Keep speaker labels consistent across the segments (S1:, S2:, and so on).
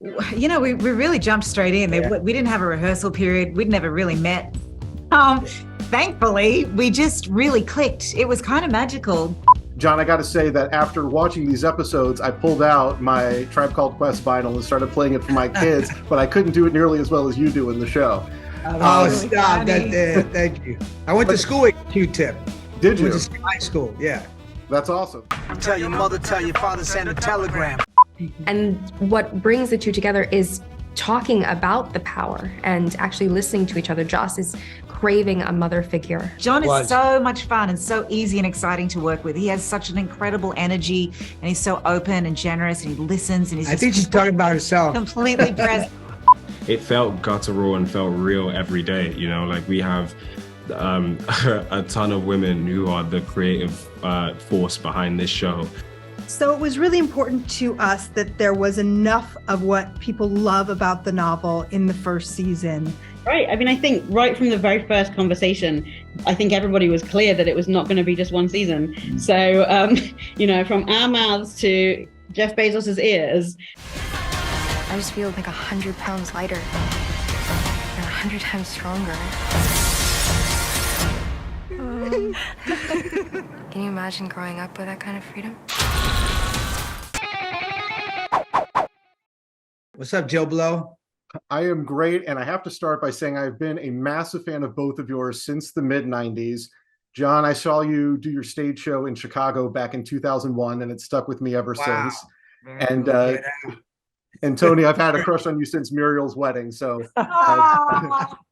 S1: We really jumped straight in.
S2: Yeah.
S1: We didn't have a rehearsal period. We'd never really met. Thankfully, we just really clicked. It was kind of magical.
S3: John, I got to say that after watching these episodes, I pulled out my Tribe Called Quest vinyl and started playing it for my kids, but I couldn't do it nearly as well as you do in the show.
S2: Oh, stop. Thank you. I went to school with Q-Tip.
S3: Did you?
S2: Went to high school, yeah.
S3: That's awesome.
S4: Tell your mother, tell your father, send a telegram.
S5: And what brings the two together is talking about the power and actually listening to each other. Joss is craving a mother figure.
S1: John is so much fun and so easy and exciting to work with. He has such an incredible energy and he's so open and generous and he listens and he's
S2: I think she's talking about herself.
S1: completely present.
S6: It felt guttural and felt real every day. You know, like we have a ton of women who are the creative force behind this show.
S7: So it was really important to us that there was enough of what people love about the novel in the first season.
S8: Right. I mean, I think right from the very first conversation, I think everybody was clear that it was not going to be just one season. So, from our mouths to Jeff Bezos's ears.
S5: I just feel like 100 pounds lighter and 100 times stronger. Can you imagine growing up with that kind of freedom?
S2: What's up, Joblo?
S3: I am great, and I have to start by saying I've been a massive fan of both of yours since the mid-90s. John, I saw you do your stage show in Chicago back in 2001, and it's stuck with me ever since. And Toni, I've had a crush on you since Muriel's wedding, so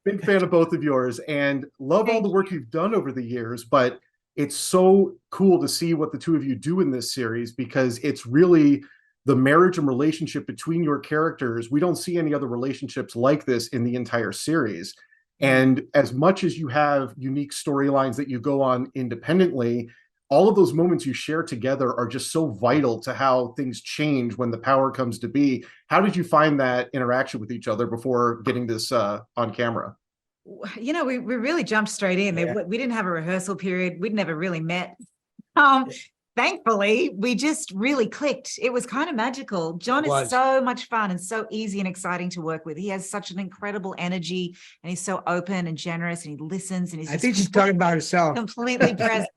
S3: big fan of both of yours, and love all the work you've done over the years, but it's so cool to see what the two of you do in this series because it's really the marriage and relationship between your characters. We don't see any other relationships like this in the entire series. And as much as you have unique storylines that you go on independently, all of those moments you share together are just so vital to how things change when the power comes to be. How did you find that in?eraction with each other before getting this on camera?
S1: We really jumped straight in. We didn't have a rehearsal period. We'd never really met. Thankfully, we just really clicked. It was kind of magical. John is so much fun and so easy and exciting to work with. He has such an incredible energy and he's so open and generous and he listens and he's
S2: I think she's talking about herself.
S1: completely present.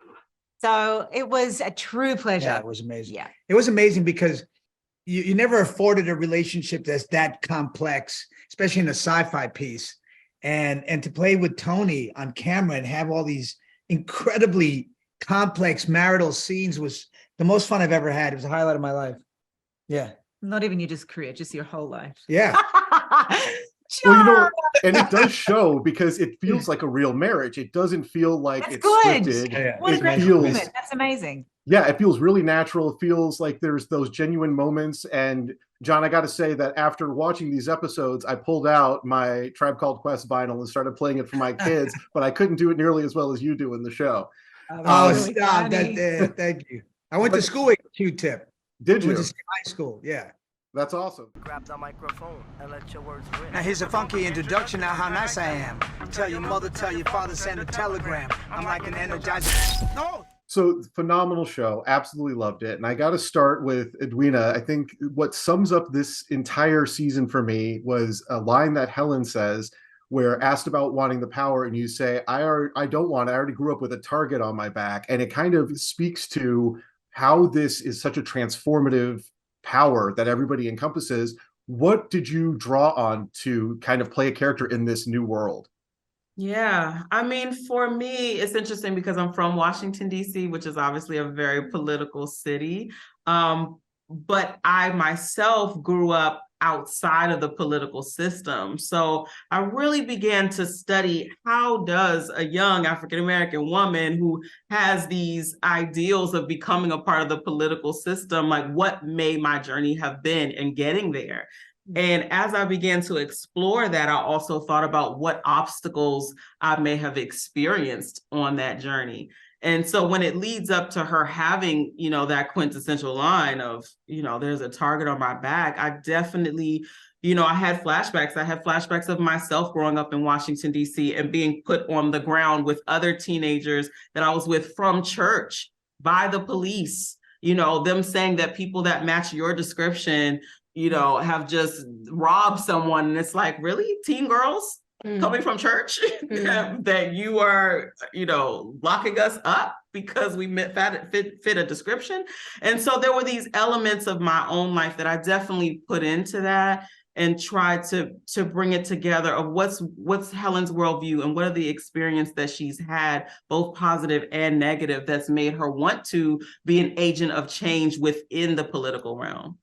S1: So it was a true pleasure.
S2: Yeah, it was amazing.
S1: Yeah.
S2: It was amazing because you never afforded a relationship that's that complex, especially in a sci-fi piece. And to play with Toni on camera and have all these incredibly complex marital scenes was the most fun I've ever had. It was a highlight of my life. Yeah.
S1: Not even your just career, just your whole life.
S2: Yeah.
S3: Well, and it does show because it feels like a real marriage. It doesn't feel like it's
S1: good.
S3: scripted.
S2: Yeah.
S1: What a great compliment. That's amazing.
S3: Yeah, it feels really natural. It feels like there's those genuine moments. And John, I got to say that after watching these episodes, I pulled out my Tribe Called Quest vinyl and started playing it for my kids, but I couldn't do it nearly as well as you do in the show.
S1: Really
S2: stop. Thank you. I went to school with Q-Tip.
S3: Did you?
S2: Went to high school, yeah.
S3: That's awesome.
S4: Grab the microphone and let your words ring.
S9: Now here's a funky introduction of how nice I am. Tell your mother, tell your father, send a telegram. I'm like an energizer. No!
S3: So phenomenal show. Absolutely loved it. And I got to start with Edwina. I think what sums up this entire season for me was a line that Helen says, where asked about wanting the power and you say, I don't want it. I already grew up with a target on my back. And it kind of speaks to how this is such a transformative power that everybody encompasses. What did you draw on to kind of play a character in this new world?
S10: Yeah, I mean, for me, it's interesting because I'm from Washington, D.C., which is obviously a very political city. But I myself grew up outside of the political system. So I really began to study how does a young African-American woman who has these ideals of becoming a part of the political system, like what may my journey have been in getting there? And as I began to explore that, I also thought about what obstacles I may have experienced on that journey. And so when it leads up to her having, that quintessential line of, there's a target on my back, I definitely, I had flashbacks. I had flashbacks of myself growing up in Washington, D.C. and being put on the ground with other teenagers that I was with from church by the police, them saying that people that match your description you know, have just robbed someone. And it's like, really? Teen girls coming from church that you are, you know, locking us up because we fit a description. And so there were these elements of my own life that I definitely put into that and tried to bring it together of what's Helen's worldview and what are the experience that she's had, both positive and negative, that's made her want to be an agent of change within the political realm.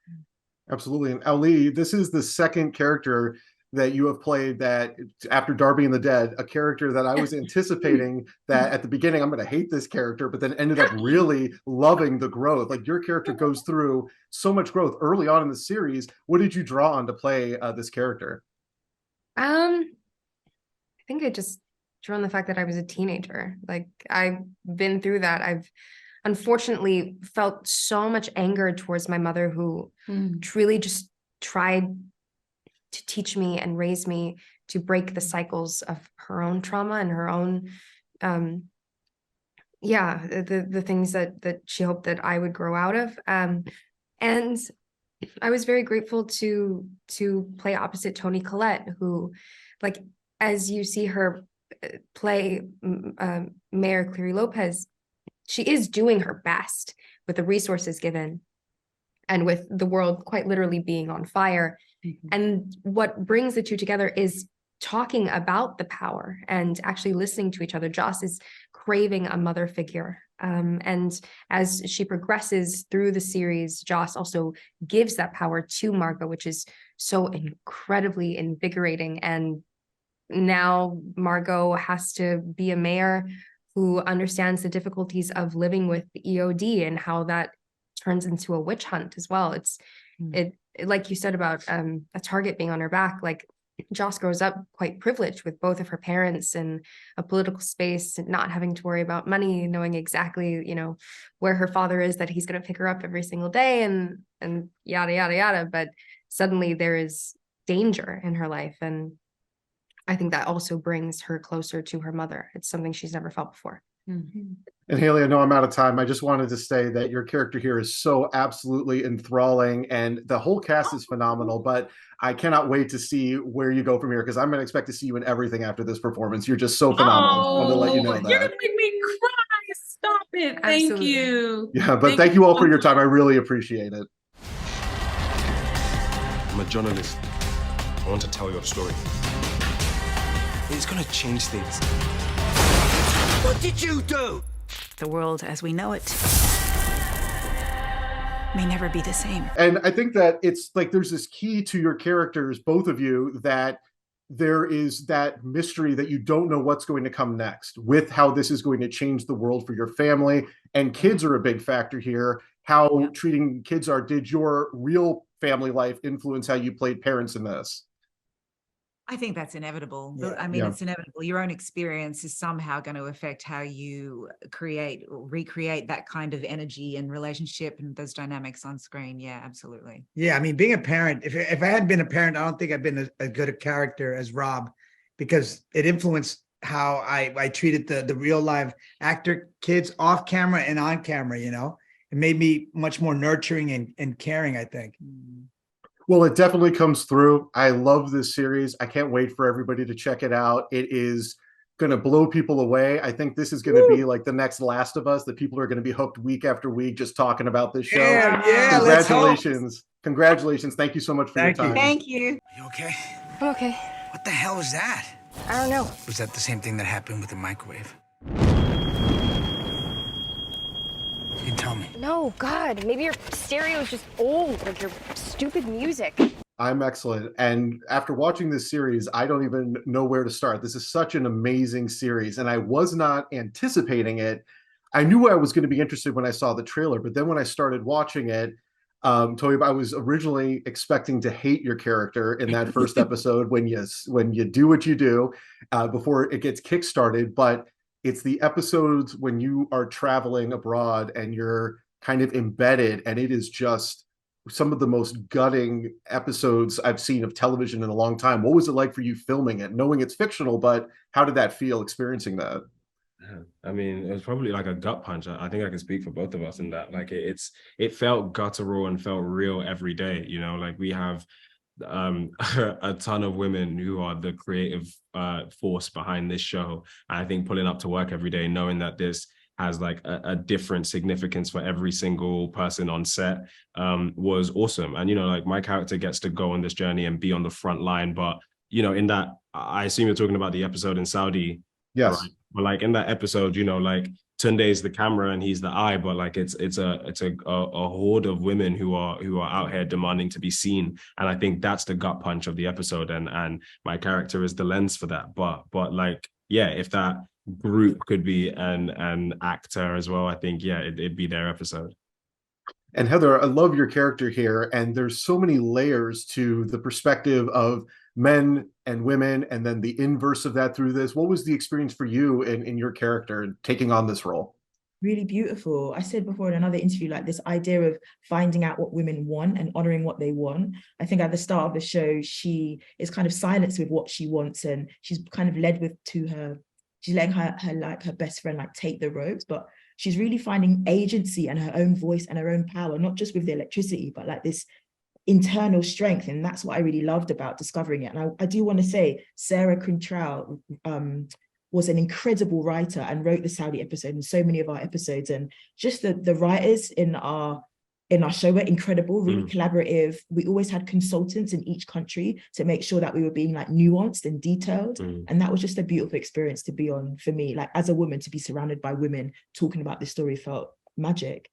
S3: Absolutely. And Auli'i, this is the second character that you have played that after Darby and the Dead, a character that I was anticipating that at the beginning, I'm going to hate this character, but then ended up really loving the growth. Like your character goes through so much growth early on in the series. What did you draw on to play this character?
S5: I think I just drew on the fact that I was a teenager. Like I've been through that. I've unfortunately felt so much anger towards my mother, who truly just tried to teach me and raise me to break the cycles of her own trauma and her own, the things that she hoped that I would grow out of. And I was very grateful to play opposite Toni Collette, who, like, as you see her play Mayor Clary Lopez, she is doing her best with the resources given and with the world quite literally being on fire. And what brings the two together is talking about the power and actually listening to each other. Joss is craving a mother figure. And as she progresses through the series, Joss also gives that power to Margot, which is so incredibly invigorating. And now Margot has to be a mayor who understands the difficulties of living with EOD and how that turns into a witch hunt as well. It like you said about a target being on her back, like Joss grows up quite privileged with both of her parents in a political space, not having to worry about money, knowing exactly, you know, where her father is, that he's going to pick her up every single day and yada, yada, yada. But suddenly there is danger in her life. And I think that also brings her closer to her mother. It's something she's never felt before.
S3: And Haley, I know I'm out of time. I just wanted to say that your character here is so absolutely enthralling and the whole cast is phenomenal, but I cannot wait to see where you go from here because I'm going to expect to see you in everything after this performance. You're just so phenomenal. I want to let you know that.
S10: You're going to make me cry. Stop it. Thank you.
S3: Yeah, but thank you all for your time. I really appreciate it.
S6: I'm a journalist. I want to tell your story. It's going to change things.
S9: What did you do?
S11: The world as we know it may never be the same.
S3: And I think that it's like there's this key to your characters, both of you, that there is that mystery that you don't know what's going to come next with how this is going to change the world for your family. And kids are a big factor here. How treating kids are. Did your real family life influence how you played parents in this?
S1: I think that's inevitable.
S2: Yeah.
S1: I mean, it's inevitable. Your own experience is somehow going to affect how you create or recreate that kind of energy and relationship and those dynamics on screen. Yeah, absolutely.
S2: Yeah, I mean, being a parent, if I had been a parent, I don't think I'd been as good a character as Rob, because it influenced how I treated the real live actor kids off camera and on camera, you know. It made me much more nurturing and caring, I think.
S3: Well, it definitely comes through. I love this series. I can't wait for everybody to check it out. It is going to blow people away. I think this is going to be like the next Last of Us, that people are going to be hooked week after week just talking about this show.
S2: Yeah,
S3: congratulations. Congratulations. Thank you so much for your time.
S1: Thank you.
S9: You okay?
S5: I'm okay.
S9: What the hell was that?
S5: I don't know.
S9: Was that the same thing that happened with the microwave? You can tell me.
S5: No, God, maybe your stereo is just old, like your stupid music.
S3: I'm excellent. And after watching this series, I don't even know where to start. This is such an amazing series, and I was not anticipating it. I knew I was going to be interested when I saw the trailer, but then when I started watching it, Toheeb, I was originally expecting to hate your character in that first episode when you do what you do before it gets kickstarted, but it's the episodes when you are traveling abroad and you're kind of embedded, and it is just some of the most gutting episodes I've seen of television in a long time. What was it like for you filming it, knowing it's fictional, but how did that feel experiencing that?
S6: Yeah. I mean, it was probably like a gut punch. I think I can speak for both of us in that. Like it felt guttural and felt real every day. You know, like we have a ton of women who are the creative force behind this show. And I think pulling up to work every day, knowing that this has like a different significance for every single person on set was awesome. And, you know, like my character gets to go on this journey and be on the front line. But, you know, in that, I assume you're talking about the episode in Saudi.
S3: Yes.
S6: Right? But like in that episode, you know, like Tunde's the camera and he's the eye, but like it's a horde of women who are out here demanding to be seen. And I think that's the gut punch of the episode. And my character is the lens for that. But like, yeah, if that group could be an actor as well, I think, yeah, it'd be their episode.
S3: And Heather, I love your character here. And there's so many layers to the perspective of men and women, and then the inverse of that through this. What was the experience for you in your character taking on this role?
S12: Really beautiful. I said before in another interview, like this idea of finding out what women want and honoring what they want. I think at the start of the show, she is kind of silenced with what she wants, and she's kind of led with to her, she's letting her best friend like take the ropes, but she's really finding agency and her own voice and her own power, not just with the electricity, but like this internal strength. And that's what I really loved about discovering it. And I do want to say Sarah Quintrell was an incredible writer and wrote the Saudi episode and so many of our episodes. And just the writers in our show were incredible, really collaborative. We always had consultants in each country to make sure that we were being like nuanced and detailed. And that was just a beautiful experience to be on for me. Like as a woman, to be surrounded by women talking about this story felt magic.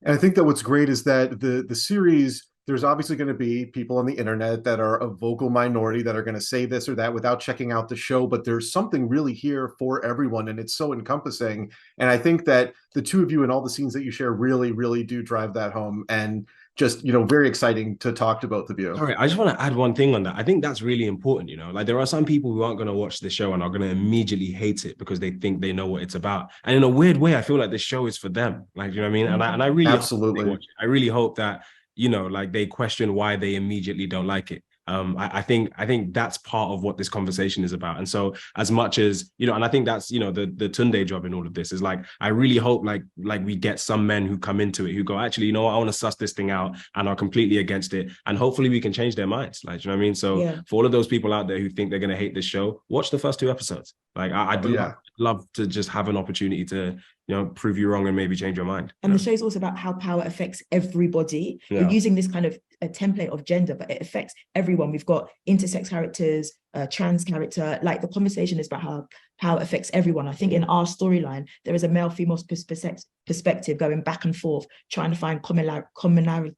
S3: And I think that what's great is that the series, there's obviously going to be people on the internet that are a vocal minority that are going to say this or that without checking out the show, but there's something really here for everyone, and it's so encompassing. And I think that the two of you and all the scenes that you share really, really do drive that home, and just, you know, very exciting to talk to both of you.
S6: All right, I just want to add one thing on that. I think that's really important, you know, like there are some people who aren't going to watch the show and are going to immediately hate it because they think they know what it's about. And in a weird way, I feel like this show is for them. Like, you know what I mean? And I really
S3: absolutely,
S6: I really hope that, you know, like they question why they immediately don't like it. I think that's part of what this conversation is about. And so as much as, you know, and I think that's, you know, the Tunde job in all of this is like, I really hope like we get some men who come into it who go, actually, you know what, I want to suss this thing out, and are completely against it. And hopefully we can change their minds. Like, you know what I mean? So for all of those people out there who think they're going to hate this show, watch the first 2 episodes. Like I'd love to just have an opportunity to, you know, prove you wrong and maybe change your mind.
S12: And the show is also about how power affects everybody. We're using this kind of a template of gender, but it affects everyone. We've got intersex characters, trans character, like the conversation is about how power affects everyone. I think in our storyline, there is a male-female perspective going back and forth, trying to find commonality.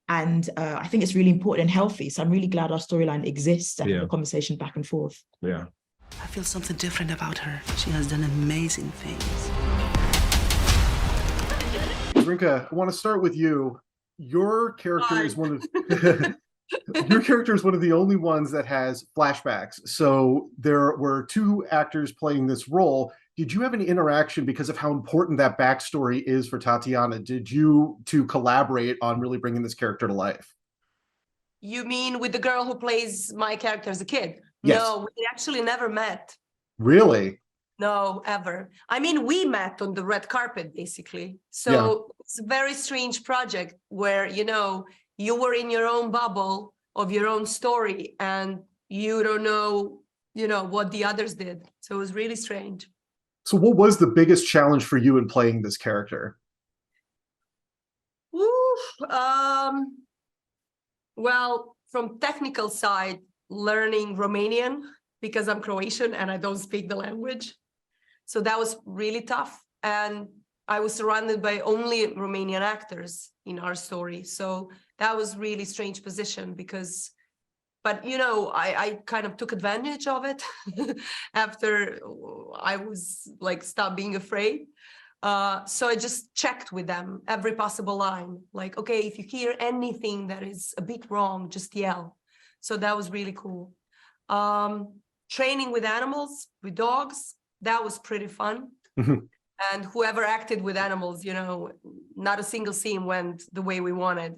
S12: And I think it's really important and healthy. So I'm really glad our storyline exists to have a conversation back and forth.
S11: I feel something different about her. She has done amazing things.
S3: Zrinka, I want to start with you. Your character is one of your character is one of the only ones that has flashbacks. So there were 2 actors playing this role. Did you have any interaction because of how important that backstory is for Tatiana? Did you 2 collaborate on really bringing this character to life?
S13: You mean with the girl who plays my character as a kid?
S3: Yes.
S13: No, we actually never met.
S3: Really?
S13: No, ever. I mean, we met on the red carpet, basically. So it's a very strange project where, you know, you were in your own bubble of your own story and you don't know, you know, what the others did. So it was really strange.
S3: So what was the biggest challenge for you in playing this character?
S13: Well, from technical side, learning Romanian because I'm Croatian and I don't speak the language. So that was really tough. And I was surrounded by only Romanian actors in our story. So that was really strange position because, but you know, I kind of took advantage of it after I was like, stopped being afraid. So I just checked with them every possible line. Like, okay, if you hear anything that is a bit wrong, just yell. So that was really cool. Training with animals, with dogs, that was pretty fun. And whoever acted with animals, you know, not a single scene went the way we wanted.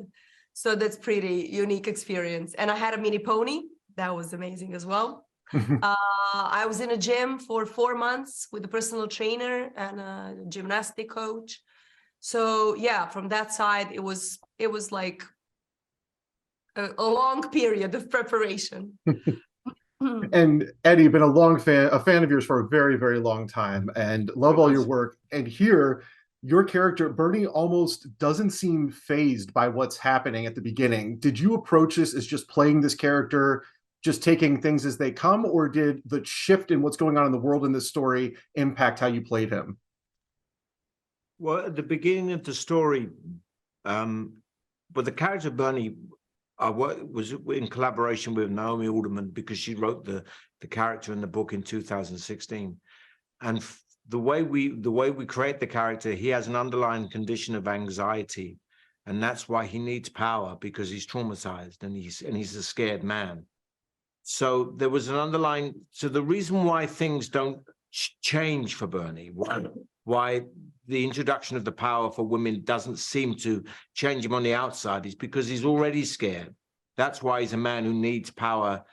S13: So that's pretty unique experience. And I had a mini pony. That was amazing as well. I was in a gym for 4 months with a personal trainer and a gymnastic coach. So yeah, from that side, it was like a long period of preparation.
S3: And Eddie, been a fan of yours for a very, very long time, and love all your work. And here, your character Bernie almost doesn't seem fazed by what's happening at the beginning. Did you approach this as just playing this character, just taking things as they come, or did the shift in what's going on in the world in this story impact how you played him?
S14: Well, at the beginning of the story, but the character Bernie, I was in collaboration with Naomi Alderman because she wrote the character in the book in 2016, and the way we create the character, he has an underlying condition of anxiety, and that's why he needs power, because he's traumatized and he's a scared man. So there was an underlying. So the reason why things don't change for Bernie, why the introduction of the power for women doesn't seem to change him on the outside, is because he's already scared. That's why he's a man who needs power,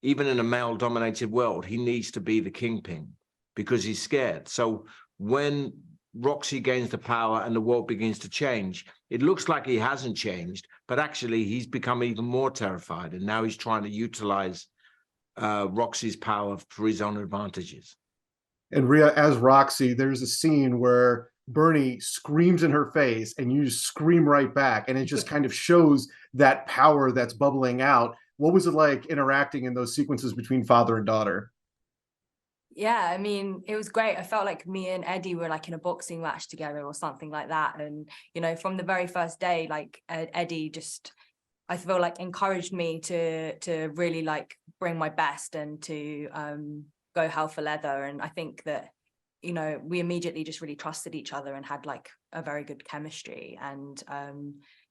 S14: even in a male-dominated world. He needs to be the kingpin because he's scared. So when Roxy gains the power and the world begins to change, it looks like he hasn't changed, but actually he's become even more terrified, and now he's trying to utilize Roxy's power for his own advantages.
S3: And Ria, as Roxy, there's a scene where Bernie screams in her face and you just scream right back, and it just kind of shows that power that's bubbling out. What was it like interacting in those sequences between father and daughter?
S15: Yeah, I mean, it was great. I felt like me and Eddie were like in a boxing match together or something like that. And, you know, from the very first day, like Eddie just, I feel like encouraged me to really like bring my best and to go hell for leather. And I think that, you know, we immediately just really trusted each other and had like a very good chemistry, and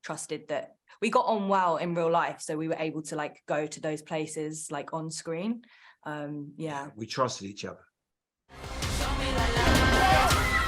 S15: trusted that we got on well in real life. So we were able to like go to those places like on screen. Yeah,
S14: we trusted each other.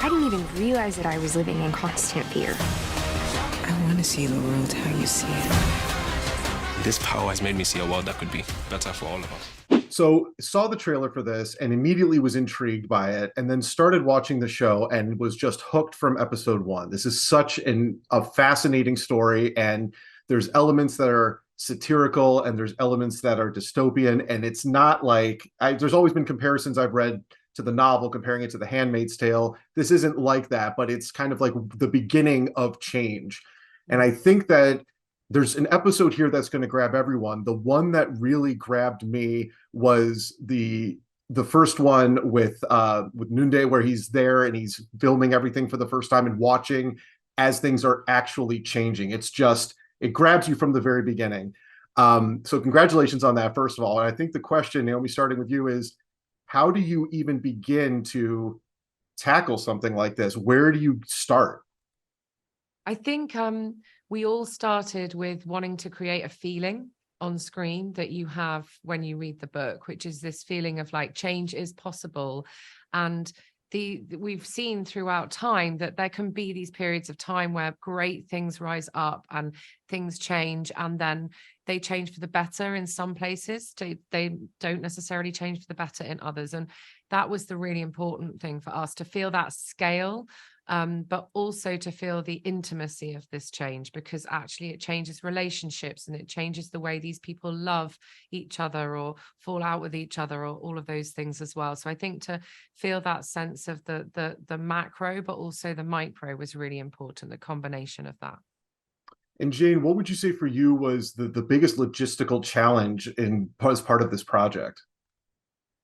S16: I didn't even realize that I was living in constant fear.
S11: I want to see the world how you see it.
S6: This power has made me see a world that could be better for all of us.
S3: So saw the trailer for this and immediately was intrigued by it, and then started watching the show and was just hooked from episode 1. This is such a fascinating story, and there's elements that are satirical and there's elements that are dystopian, and it's not like there's always been comparisons I've read to the novel, comparing it to The Handmaid's Tale. This isn't like that, but it's kind of like the beginning of change. And I think that there's an episode here that's going to grab everyone. The one that really grabbed me was the first one with Nunde, where he's there and he's filming everything for the first time and watching as things are actually changing. It grabs you from the very beginning. So congratulations on that, first of all. And I think the question, Naomi, starting with you, is how do you even begin to tackle something like this? Where do you start?
S17: I think we all started with wanting to create a feeling on screen that you have when you read the book, which is this feeling of like change is possible. And we've seen throughout time that there can be these periods of time where great things rise up and things change, and then they change for the better in some places. They don't necessarily change for the better in others. And that was the really important thing for us, to feel that scale, but also to feel the intimacy of this change, because actually it changes relationships and it changes the way these people love each other or fall out with each other, or all of those things as well. So I think to feel that sense of the macro, but also the micro, was really important, the combination of that.
S3: And Jane, what would you say for you was the biggest logistical challenge as part of this project?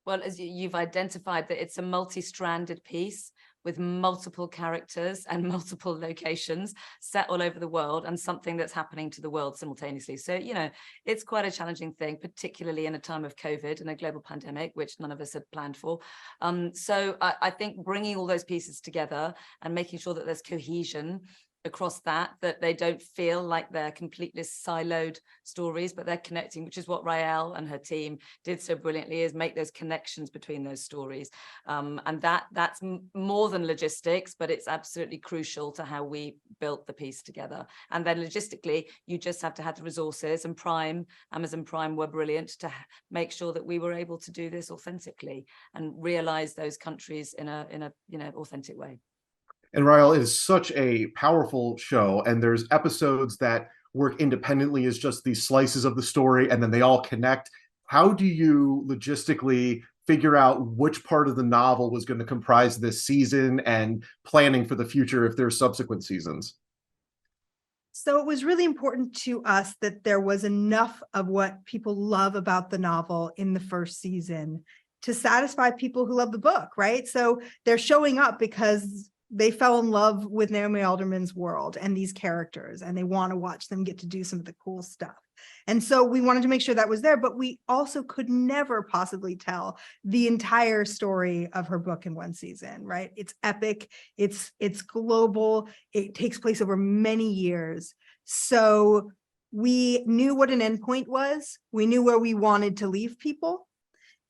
S15: Well, as you've identified, that it's a multi-stranded piece with multiple characters and multiple locations set all over the world, and something that's happening to the world simultaneously. So, you know, it's quite a challenging thing, particularly in a time of COVID and a global pandemic, which none of us had planned for. So I think bringing all those pieces together and making sure that there's cohesion across that they don't feel like they're completely siloed stories, but they're connecting, which is what Raelle and her team did so brilliantly, is make those connections between those stories. And that's more than logistics, but it's absolutely crucial to how we built the piece together. And then logistically, you just have to have the resources, and Amazon Prime were brilliant to make sure that we were able to do this authentically and realize those countries in a authentic way.
S3: And Raelle, it is such a powerful show, and there's episodes that work independently as just these slices of the story, and then they all connect. How do you logistically figure out which part of the novel was going to comprise this season and planning for the future if there's subsequent seasons?
S7: So it was really important to us that there was enough of what people love about the novel in the first season to satisfy people who love the book, right? So they're showing up because they fell in love with Naomi Alderman's world and these characters, and they want to watch them get to do some of the cool stuff. And so we wanted to make sure that was there, but we also could never possibly tell the entire story of her book in one season, right? It's epic, it's global, it takes place over many years. So we knew what an endpoint was, we knew where we wanted to leave people,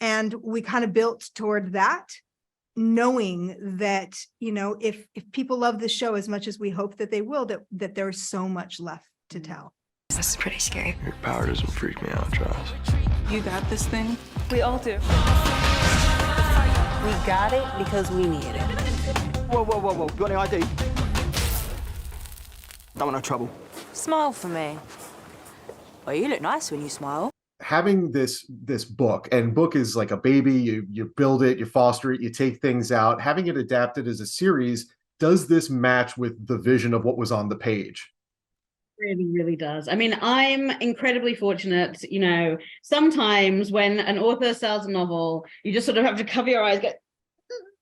S7: and we kind of built toward that, knowing that, if people love the show as much as we hope that they will, that there's so much left to tell.
S16: This is pretty scary.
S18: Your power doesn't freak me out, Charles.
S11: You got this thing?
S13: We all do.
S11: We got it because we need it.
S18: Whoa, whoa, whoa, whoa. You got any ID? Don't want no trouble.
S15: Smile for me. Well, you look nice when you smile.
S3: Having this book, and book is like a baby, you build it, you foster it, you take things out. Having it adapted as a series, does this match with the vision of what was on the page?
S8: Really, really does. I mean, I'm incredibly fortunate, sometimes when an author sells a novel, you just sort of have to cover your eyes, go,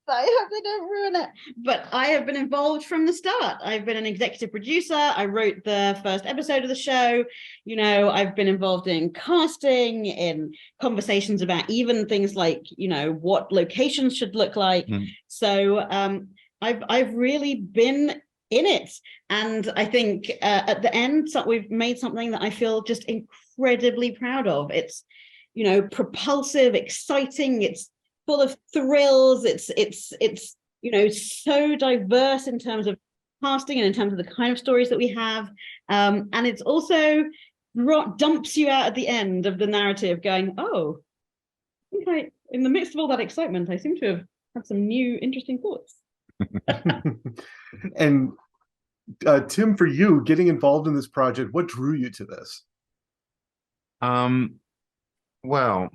S8: I hope they don't ruin it. But I have been involved from the start. I've been an executive producer. I wrote the first episode of the show. I've been involved in casting, in conversations about even things like, what locations should look like. So I've really been in it. And I think at the end, we've made something that I feel just incredibly proud of. It's, propulsive, exciting. It's full of thrills. It's so diverse in terms of casting and in terms of the kind of stories that we have. And it's also dumps you out at the end of the narrative going, oh, in the midst of all that excitement, I seem to have had some new interesting thoughts.
S3: And Tim, for you, getting involved in this project, what drew you to this?
S19: Well,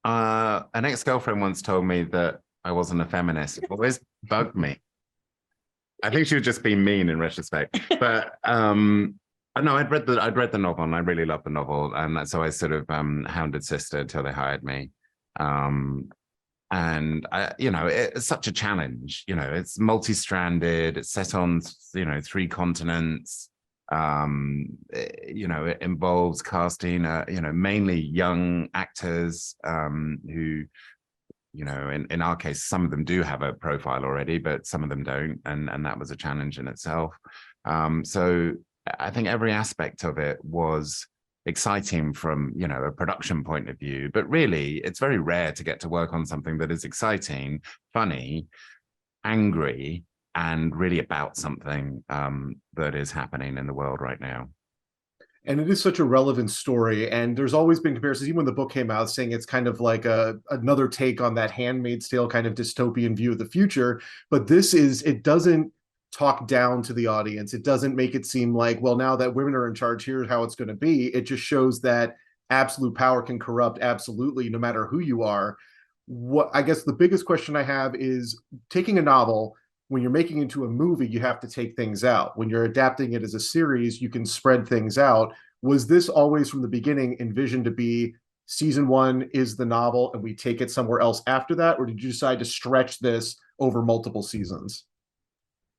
S19: an ex-girlfriend once told me that I wasn't a feminist. It always bugged me. I think she was just being mean in retrospect. But no, I'd read the novel, and I really loved the novel, and so I sort of hounded Sister until they hired me. And it's such a challenge. It's multi-stranded. It's set on 3 continents. It involves casting mainly young actors who in our case, some of them do have a profile already, but some of them don't, and that was a challenge in itself. So I think every aspect of it was exciting from a production point of view, but really it's very rare to get to work on something that is exciting, funny, angry, and really about something that is happening in the world right now.
S3: And it is such a relevant story, and there's always been comparisons, even when the book came out, saying it's kind of like another take on that Handmaid's Tale kind of dystopian view of the future. But it doesn't talk down to the audience. It doesn't make it seem like, well, now that women are in charge, here's how it's going to be. It just shows that absolute power can corrupt absolutely, no matter who you are. What I guess the biggest question I have is, taking a novel, when you're making it into a movie, you have to take things out. When you're adapting it as a series, you can spread things out. Was this always from the beginning envisioned to be season 1 is the novel and we take it somewhere else after that? Or did you decide to stretch this over multiple seasons?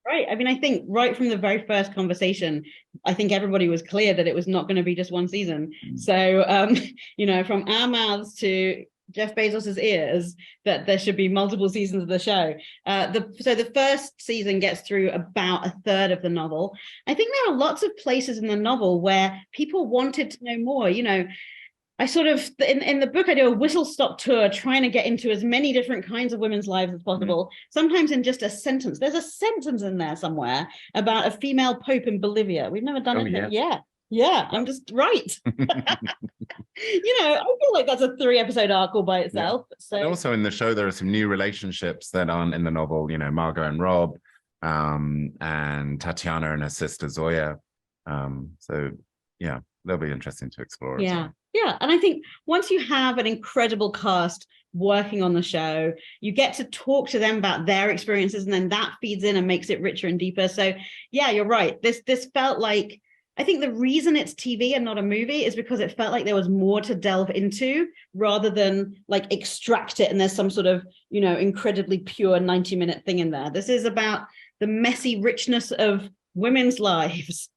S8: Right. I mean, I think right from the very first conversation, I think everybody was clear that it was not going to be just one season. So, from our mouths to Jeff Bezos's ears that there should be multiple seasons of the show. So the first season gets through about a third of the novel. I think there are lots of places in the novel where people wanted to know more. You know, I sort of, in the book, I do a whistle-stop tour trying to get into as many different kinds of women's lives as possible, sometimes in just a sentence. There's a sentence in there somewhere about a female pope in Bolivia. We've never done it. Yeah, I'm just right. You know, I feel like that's a 3-episode arc by itself. So
S19: and also in the show, there are some new relationships that aren't in the novel, you know, Margot and Rob, and Tatiana and her sister Zoya. So yeah, they'll be interesting to explore.
S8: Yeah. Yeah. And I think once you have an incredible cast working on the show, you get to talk to them about their experiences, and then that feeds in and makes it richer and deeper. So yeah, you're right. This felt like, I think the reason it's TV and not a movie is because it felt like there was more to delve into rather than like extract it and there's some sort of, you know, incredibly pure 90-minute thing in there. This is about the messy richness of women's lives